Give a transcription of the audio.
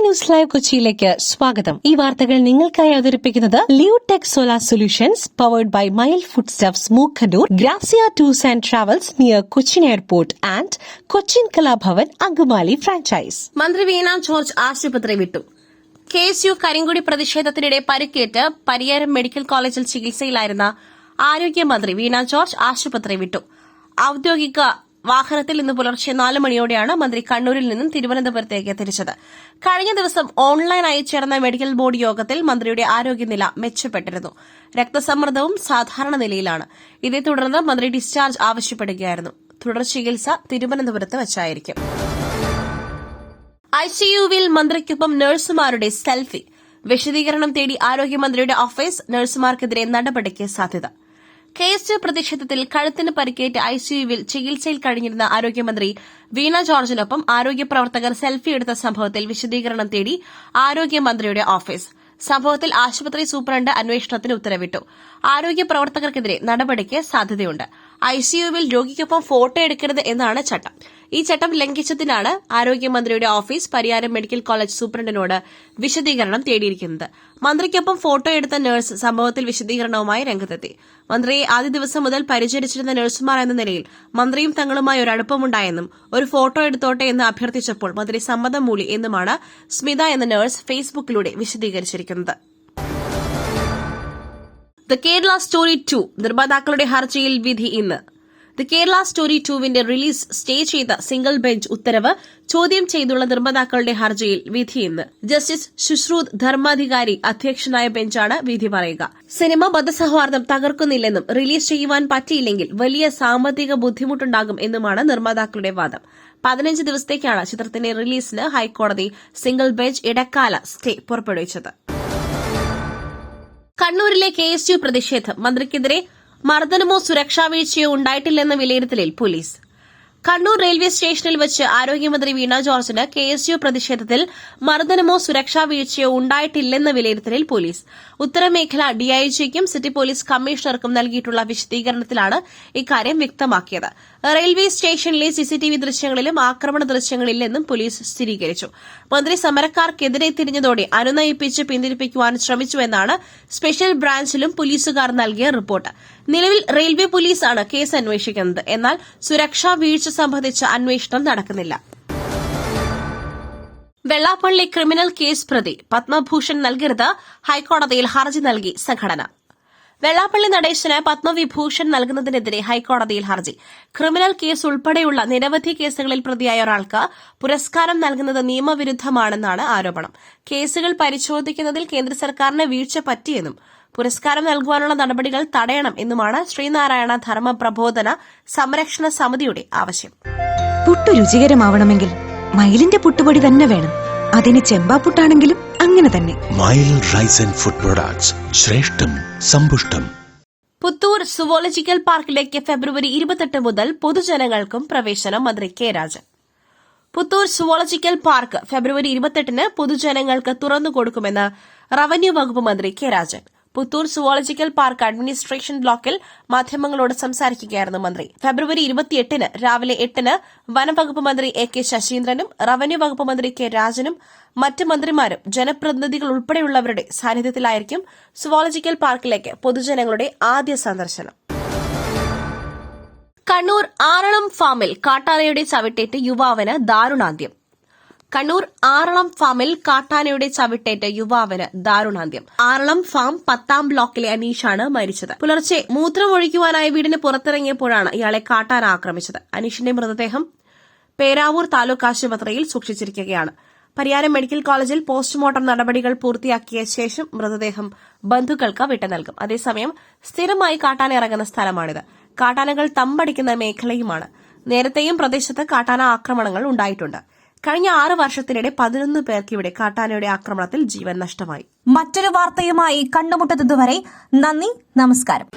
News live കൊച്ചിയിലേക്ക് സ്വാഗതം. ഈ വാർത്തകൾ നിങ്ങൾക്കായി അവതരിപ്പിക്കുന്നത് Leotech solar solutions powered by mile food stuffs Mookkannoor, Grazia tours and travels near Cochin airport and Cochin Kalabhavan Angamaly franchise. മന്ത്രി വീണ ജോർജ് ആശുപത്രി വിട്ടു. KSU കരിങ്കൊടി പ്രതിഷേധത്തിനിടെ പരിക്കേറ്റ് പരിയാരം മെഡിക്കൽ കോളേജിൽ ചികിത്സയിലായിരുന്ന ആരോഗ്യമന്ത്രി വീണ ജോർജ് ആശുപത്രി വിട്ടു. ഔദ്യോഗിക വാഹനത്തിൽ ഇന്ന് പുലർച്ചെ 4 മണിയോടെയാണ് മന്ത്രി കണ്ണൂരിൽ നിന്നും തിരുവനന്തപുരത്തേക്ക് തിരിച്ചത്. കഴിഞ്ഞ ദിവസം ഓൺലൈനായി ചേർന്ന മെഡിക്കൽ ബോർഡ് യോഗത്തിൽ മന്ത്രിയുടെ ആരോഗ്യനില മെച്ചപ്പെട്ടിരുന്നു. രക്തസമ്മർദ്ദവും സാധാരണ നിലയിലാണ്. ഇതേ തുടർന്ന് മന്ത്രി ഡിസ്ചാർജ് ആവശ്യപ്പെടുകയായിരുന്നു. തുടർ ചികിത്സ തിരുവനന്തപുരത്ത് വച്ചായിരിക്കും. ICUവിൽ മന്ത്രിക്കൊപ്പം നഴ്സുമാരുടെ സെൽഫി. വിശദീകരണം തേടി ആരോഗ്യമന്ത്രിയുടെ ഓഫീസ്. നഴ്സുമാർക്കെതിരെ നടപടിക്ക് സാധ്യത. KSU പ്രതിഷേധത്തിൽ കഴുത്തിന് പരിക്കേറ്റ് ICUവിൽ ചികിത്സയിൽ കഴിഞ്ഞിരുന്ന ആരോഗ്യമന്ത്രി വീണ ജോർജിനൊപ്പം ആരോഗ്യ പ്രവർത്തകർ സെൽഫി എടുത്ത സംഭവത്തിൽ വിശദീകരണം തേടി ആരോഗ്യമന്ത്രിയുടെ ഓഫീസ്. സംഭവത്തിൽ ആശുപത്രി സൂപ്രണ്ട് അന്വേഷണത്തിന് ഉത്തരവിട്ടു. ആരോഗ്യ പ്രവർത്തകർക്കെതിരെ നടപടിക്ക് സാധ്യതയുണ്ട്. ICUവിൽ രോഗിക്കൊപ്പം ഫോട്ടോ എടുക്കരുത് എന്നാണ് ചട്ടം. ഈ ചട്ടം ലംഘിച്ചതിനാണ് ആരോഗ്യമന്ത്രിയുടെ ഓഫീസ് പരിയാരം മെഡിക്കൽ കോളേജ് സൂപ്രണ്ടിനോട് വിശദീകരണം തേടിയിരിക്കുന്നത്. മന്ത്രിക്കൊപ്പം ഫോട്ടോ എടുത്ത നഴ്സ് സംഭവത്തിൽ വിശദീകരണവുമായി രംഗത്തെത്തി. മന്ത്രിയെ ആദ്യ ദിവസം മുതൽ പരിചരിച്ചിരുന്ന നഴ്സുമാർ എന്ന നിലയിൽ മന്ത്രിയും തങ്ങളുമായി ഒരു അടുപ്പമുണ്ടായെന്നും ഒരു ഫോട്ടോ എടുത്തോട്ടെ എന്ന് അഭ്യർത്ഥിച്ചപ്പോൾ മന്ത്രി സമ്മതം മൂളി എന്നുമാണ് സ്മിത എന്ന നഴ്സ് ഫേസ്ബുക്കിലൂടെ വിശദീകരിച്ചിരിക്കുന്നത്. ദ കേരള സ്റ്റോറി 2 നിർമ്മാതാക്കളുടെ ഹർജിയിൽ വിധി ഇന്ന്. ദ കേരള സ്റ്റോറി 2വിന്റെ റിലീസ് സ്റ്റേ ചെയ്ത സിംഗിൾ ബെഞ്ച് ഉത്തരവ് ചോദ്യം ചെയ്തുള്ള നിർമ്മാതാക്കളുടെ ഹർജിയിൽ വിധി ഇന്ന്. ജസ്റ്റിസ് ശുശ്രൂത് ധർമാധികാരി അധ്യക്ഷനായ ബെഞ്ചാണ് വിധി പറയുക. സിനിമ മതസൌഹാർദ്ദം തകർക്കുന്നില്ലെന്നും റിലീസ് ചെയ്യുവാൻ പറ്റിയില്ലെങ്കിൽ വലിയ സാമ്പത്തിക ബുദ്ധിമുട്ടുണ്ടാകും എന്നുമാണ് നിർമ്മാതാക്കളുടെ വാദം. 15 ദിവസത്തേക്കാണ് ചിത്രത്തിന്റെ റിലീസിന് ഹൈക്കോടതി സിംഗിൾ ബെഞ്ച് ഇടക്കാല സ്റ്റേ പുറപ്പെടുവിച്ചത്. കണ്ണൂരിലെ KSU പ്രതിഷേധം. മന്ത്രിക്കെതിരെ മർദ്ദനമോ സുരക്ഷാ വീഴ്ചയോ ഉണ്ടായിട്ടില്ലെന്ന വിലയിരുത്തലിൽ പോലീസ്. കണ്ണൂർ റെയിൽവേ സ്റ്റേഷനിൽ വെച്ച് ആരോഗ്യമന്ത്രി വീണ ജോർജിന് KSU പ്രതിഷേധത്തിൽ മർദ്ദനമോ സുരക്ഷാ വീഴ്ചയോ ഉണ്ടായിട്ടില്ലെന്ന വിലയിരുത്തലിൽ പോലീസ്. ഉത്തരമേഖല DIGക്കും സിറ്റി പോലീസ് കമ്മീഷണർക്കും നൽകിയിട്ടുള്ള വിശദീകരണത്തിലാണ് ഇക്കാര്യം വ്യക്തമാക്കിയത്. റെയിൽവേ സ്റ്റേഷനിലെ CCTV ദൃശ്യങ്ങളിലും ആക്രമണ ദൃശ്യങ്ങളില്ലെന്നും പോലീസ് സ്ഥിരീകരിച്ചു. മന്ത്രി സമരക്കാർക്കെതിരെ തിരിഞ്ഞതോടെ അനുനയിപ്പിച്ച് പിന്തിരിപ്പിക്കുവാൻ ശ്രമിച്ചുവെന്നാണ് സ്പെഷ്യൽ ബ്രാഞ്ചിലും പോലീസുകാർ നൽകിയ റിപ്പോർട്ട്. നിലവിൽ റെയിൽവേ പോലീസാണ് കേസ് അന്വേഷിക്കുന്നത്. എന്നാൽ സുരക്ഷാ വീഴ്ച സംബന്ധിച്ച അന്വേഷണം നടക്കുന്നില്ല. വെള്ളാപ്പള്ളി ക്രിമിനൽ കേസ് പ്രതി പത്മഭൂഷൺ നൽകരുത്. ഹൈക്കോടതിയിൽ ഹർജി നൽകി സംഘടന. വെള്ളാപ്പള്ളി നടേശന് പത്മവിഭൂഷൺ നൽകുന്നതിനെതിരെ ഹൈക്കോടതിയിൽ ഹർജി. ക്രിമിനൽ കേസ് ഉൾപ്പെടെയുള്ള നിരവധി കേസുകളിൽ പ്രതിയായ ഒരാൾക്ക് പുരസ്കാരം നൽകുന്നത് നിയമവിരുദ്ധമാണെന്നാണ് ആരോപണം. കേസുകൾ പരിശോധിക്കുന്നതിൽ കേന്ദ്ര സർക്കാരിന് വീഴ്ച പറ്റിയെന്നും പുരസ്കാരം നൽകുവാനുള്ള നടപടികൾ തടയണം എന്നുമാണ് ശ്രീനാരായണ ധർമ്മ പ്രബോധന സംരക്ഷണ സമിതിയുടെ ആവശ്യം. പുട്ടു രുചികരമാവണമെങ്കിൽ മയിലിന്റെ പുട്ടുപൊടി തന്നെ വേണം. അതിന് ചെമ്പാപ്പുട്ടാണെങ്കിലും അങ്ങനെ തന്നെ. മയിൽ റൈസ് ആൻഡ് ഫുഡ് പ്രൊഡക്ട്സ്, ശ്രേഷ്ഠം സമ്പുഷ്ടം. പുത്തൂർ സുവോളജിക്കൽ പാർക്കിലേക്ക് ഫെബ്രുവരി 28 മുതൽ പൊതുജനങ്ങൾക്കും പ്രവേശനം. മന്ത്രി K Rajan. Puthur zoological park ഫെബ്രുവരി 28 പൊതുജനങ്ങൾക്ക് തുറന്നുകൊടുക്കുമെന്ന് റവന്യൂ വകുപ്പ് മന്ത്രി K Rajan. Puthur zoological park administration ബ്ലോക്കിൽ മാധ്യമങ്ങളോട് സംസാരിക്കുകയായിരുന്നു മന്ത്രി. ഫെബ്രുവരി 28 രാവിലെ 8 വനംവകുപ്പ് മന്ത്രി AK ശശീന്ദ്രനും റവന്യൂ വകുപ്പ് മന്ത്രി കെ രാജനും മറ്റ് മന്ത്രിമാരും ജനപ്രതിനിധികൾ ഉൾപ്പെടെയുള്ളവരുടെ സാന്നിധ്യത്തിലായിരിക്കും സുവോളജിക്കൽ പാർക്കിലേക്ക് പൊതുജനങ്ങളുടെ ആദ്യ സന്ദർശനം. കണ്ണൂർ ആറളം ഫാമിൽ കാട്ടാനയുടെ ചവിട്ടേറ്റ് യുവാവിന് ദാരുണാന്ത്യം. കണ്ണൂർ ആറളം ഫാമിൽ കാട്ടാനയുടെ ചവിട്ടേറ്റ് യുവാവിന് ദാരുണാന്ത്യം. ആറളം ഫാം 10ാം ബ്ലോക്കിലെ അനീഷാണ് മരിച്ചത്. പുലർച്ചെ മൂത്രമൊഴിക്കുവാനായി വീടിന് പുറത്തിറങ്ങിയപ്പോഴാണ് ഇയാളെ കാട്ടാന ആക്രമിച്ചത്. അനീഷിന്റെ മൃതദേഹം പേരാവൂർ താലൂക്ക് ആശുപത്രിയിൽ സൂക്ഷിച്ചിരിക്കുകയാണ്. പരിയാരം മെഡിക്കൽ കോളേജിൽ പോസ്റ്റ്മോർട്ടം നടപടികൾ പൂർത്തിയാക്കിയ ശേഷം മൃതദേഹം ബന്ധുക്കൾക്ക് വിട്ടു നൽകും. അതേസമയം സ്ഥിരമായി കാട്ടാന ഇറങ്ങുന്ന സ്ഥലമാണിത്. കാട്ടാനകൾ തമ്പടിക്കുന്ന മേഖലയുമാണ്. നേരത്തെയും പ്രദേശത്ത് കാട്ടാന ആക്രമണങ്ങൾ ഉണ്ടായിട്ടുണ്ട്. കഴിഞ്ഞ 6 വർഷത്തിനിടെ 11 പേർക്ക് ഇവിടെ കാട്ടാനയുടെ ആക്രമണത്തിൽ ജീവൻ നഷ്ടമായി. മറ്റൊരു വാർത്തയുമായി കണ്ടുമുട്ടുന്നതുവരെ നന്ദി, നമസ്കാരം.